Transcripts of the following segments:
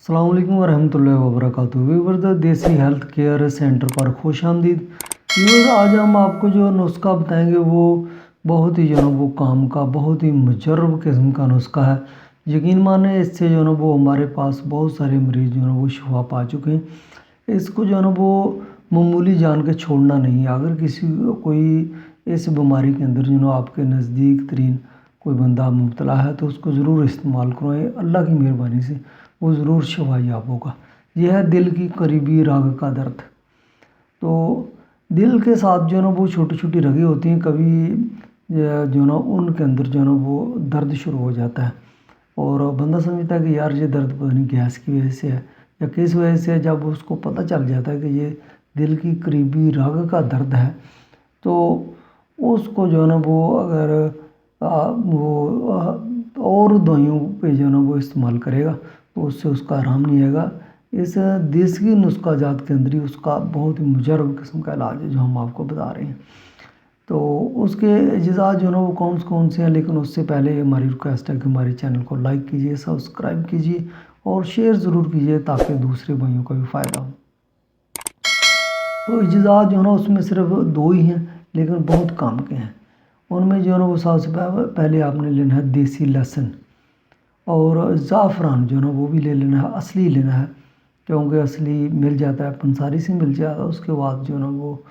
अस्सलाम वालेकुम वरहमतुल्लाहि वबरकातुहू। व्यूअर्स, द देसी हेल्थ केयर सेंटर पर खुश आमदीद। व्यूअर्स, आज हम आपको जो नुस्खा बताएंगे वो बहुत ही वो काम का, बहुत ही मुजर्रब किस्म का नुस्खा है। यकीन माने, इससे वो हमारे पास बहुत सारे मरीज़ वो शिफा पा चुके हैं। इसको वो मामूली जान के छोड़ना नहीं है। अगर किसी कोई इस बीमारी के अंदर आपके नज़दीक तरीन कोई बंदा मुब्तला है तो उसको ज़रूर इस्तेमाल करवाएं। अल्लाह की मेहरबानी से वो ज़रूर शिफायाब होगा। यह है दिल की करीबी राग का दर्द। तो दिल के साथ वो छोटी छोटी रगें होती हैं, कभी उनके अंदर वो दर्द शुरू हो जाता है और बंदा समझता है कि यार ये दर्द पता नहीं गैस की वजह से है या किस वजह से है। जब उसको पता चल जाता है कि ये दिल की करीबी राग का दर्द है तो उसको वो अगर और दवाइयों पे वो इस्तेमाल करेगा तो उससे उसका आराम नहीं आएगा। इस देसी नुस्खा जात के अंदर ही उसका बहुत ही मुजर्रब किस्म का इलाज है जो हम आपको बता रहे हैं। तो उसके अज्जा वो कौन से हैं, लेकिन उससे पहले हमारी रिक्वेस्ट है कि हमारे चैनल को लाइक कीजिए, सब्सक्राइब कीजिए और शेयर ज़रूर कीजिए ताकि दूसरे भाइयों को भी फ़ायदा हो। तो अज्जा उसमें सिर्फ दो ही हैं लेकिन बहुत काम के हैं। उनमें वो सबसे पहले आपने लेना है देसी लहसुन और ज़ाफ़रान वो भी ले लेना है, असली लेना है क्योंकि असली मिल जाता है, पंसारी से मिल जाता है। उसके बाद वो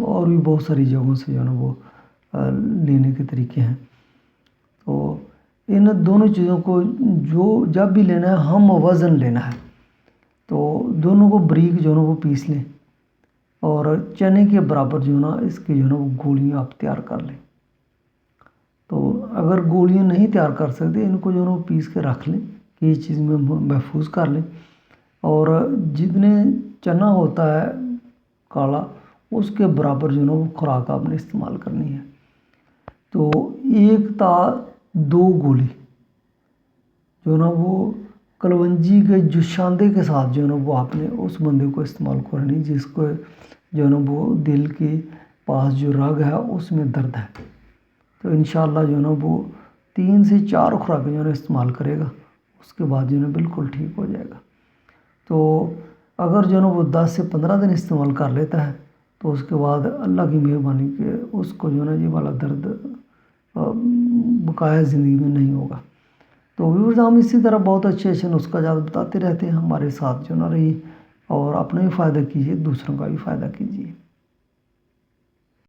और भी बहुत सारी जगहों से वो लेने के तरीके हैं। तो इन दोनों चीज़ों को जब भी लेना है हम वज़न लेना है। तो दोनों को बारीक वो पीस लें और चने के बराबर इसकी वो गोलियाँ आप तैयार कर लें। तो अगर गोलियाँ नहीं तैयार कर सकते, इनको वो पीस के रख लें कि ये चीज़ में महफूज कर लें। और जितने चना होता है काला उसके बराबर वो खुराक आपने इस्तेमाल करनी है। तो 1 ता 2 गोली वो कलवंजी के जुशांदे के साथ वो आपने उस बंदे को इस्तेमाल करनी जिसको वो दिल के पास जो रग है उसमें दर्द है। तो इंशाअल्लाह वो 3 से 4 खुराकें इस्तेमाल करेगा, उसके बाद बिल्कुल ठीक हो जाएगा। तो अगर वो 10 से 15 दिन इस्तेमाल कर लेता है तो उसके बाद अल्लाह की मेहरबानी के उसको ये वाला दर्द बकाया ज़िंदगी में नहीं होगा। तो व्यूअर्स, हम इसी तरह बहुत अच्छे नुस्खा जात बताते रहते हैं। हमारे साथ रहिए और अपना भी फ़ायदा कीजिए, दूसरों का भी फ़ायदा कीजिए।